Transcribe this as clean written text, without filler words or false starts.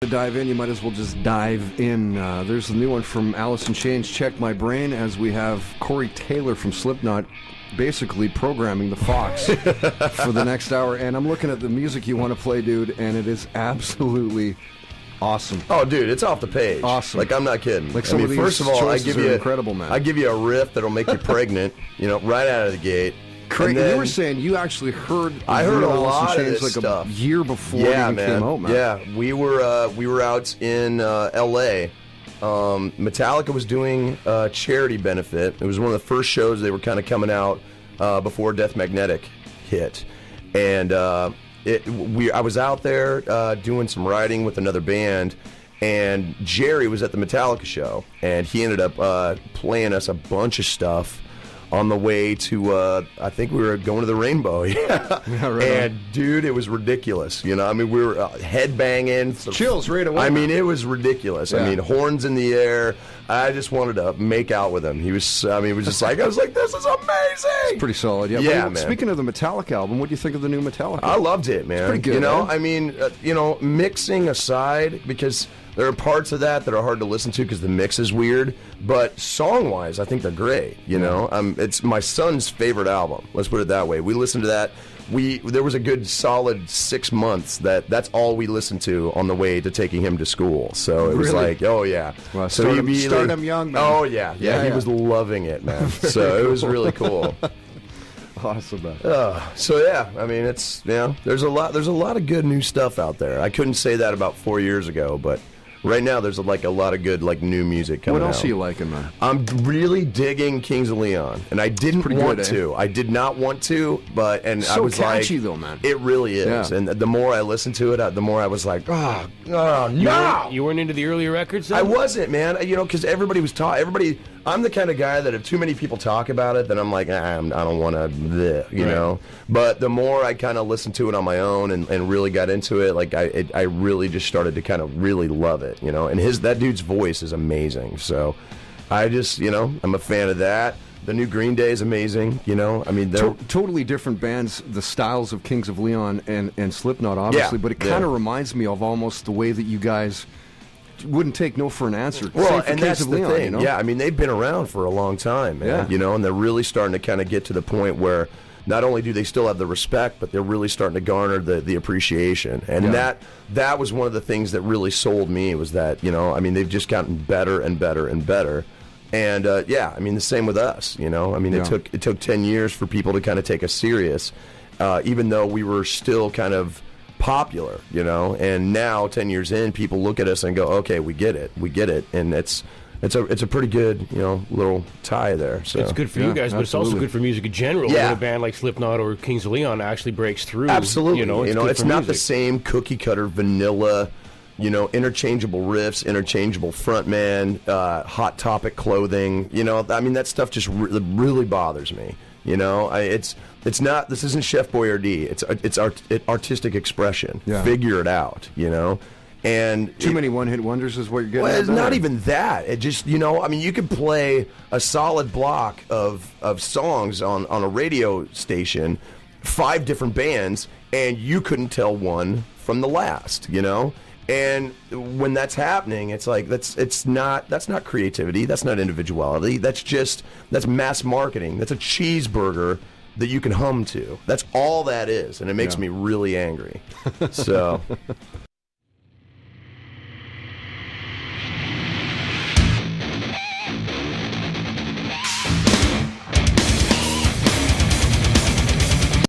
To dive in, you might as well just dive in. There's a new one from Alice in Chains, Check My Brain, as we have Corey Taylor from Slipknot basically programming the Fox for the next hour. And I'm looking at the music you want to play, dude, and it is absolutely awesome. Oh, dude, it's off the page. Awesome. Like, I'm not kidding. Like, some of these first of all, I choices give are you incredible, man. I give you a riff that'll make you pregnant, right out of the gate. Craig, then, you were saying you actually heard I heard a Alice in lot of Chains this like stuff. a year before it even came out, man. Yeah, we were out in L.A. Metallica was doing a charity benefit. It was one of the first shows they were kind of coming out before Death Magnetic hit, and I was out there doing some writing with another band. And Jerry was at the Metallica show, and he ended up playing us a bunch of stuff on the way to, I think we were going to the Rainbow. Yeah, right. And, dude, it was ridiculous. We were headbanging. Chills right away. I mean, it was ridiculous. Yeah. I mean, horns in the air. I just wanted to make out with him. He was, it was just like, I was like, this is amazing. It's pretty solid. Yeah, yeah, man. Man. Speaking of the Metallica album, what do you think of the new Metallica? I loved it, man. It's pretty good, man. I mean, mixing aside, because there are parts of that are hard to listen to because the mix is weird, but song-wise, I think they're great, It's my son's favorite album, let's put it that way. We listened to that. There was a good solid 6 months that's all we listened to on the way to taking him to school. So it was like, oh, yeah. Well, so start him young, man. Oh, yeah. He was loving it, man. So it was really cool. Awesome, man. So yeah, I mean, it's there's a lot of good new stuff out there. I couldn't say that about 4 years ago, but right now there's a lot of good new music coming out. What else are you liking, man? I'm really digging Kings of Leon, and I didn't want to. Eh? I did not want to, but so I was catchy, like, though, man. It really is. Yeah. And the more I listened to it, the more I was like, oh no! You weren't into the earlier records, though? I wasn't, man. Because everybody was talking. I'm the kind of guy that if too many people talk about it, then I'm like, I don't want to, know. But the more I kind of listened to it on my own and really got into it, I really just started to kind of really love it, And that dude's voice is amazing. So I just, I'm a fan of that. The new Green Day is amazing, I mean, they're totally different bands, the styles of Kings of Leon and Slipknot, obviously, but it kind of reminds me of almost the way that you guys wouldn't take no for an answer. Well, and that's the Leon, thing. Yeah, I mean, they've been around for a long time, man, and they're really starting to kind of get to the point where not only do they still have the respect, but they're really starting to garner the appreciation. And that was one of the things that really sold me was that, I mean, they've just gotten better and better and better. And, I mean, the same with us, I mean, it took 10 years for people to kind of take us serious, even though we were still kind of popular, and now 10 years in, people look at us and go, okay, we get it, and it's a pretty good little tie there. So it's good for you guys, but it's also good for music in general. Yeah. When a band like Slipknot or Kings of Leon actually breaks through, absolutely, it's not the same cookie cutter vanilla, interchangeable riffs, interchangeable frontman, hot topic clothing. I mean, that stuff just really bothers me. It's not. This isn't Chef Boyardee. It's artistic expression. Yeah. Figure it out. And too many one-hit wonders is what you're getting. Well, at it's not even that. It just I mean, you could play a solid block of songs on a radio station, 5 different bands, and you couldn't tell one from the last. And when that's happening, it's like that's not creativity. That's not individuality. That's mass marketing. That's a cheeseburger that you can hum to. That's all that is, and it makes me really angry. So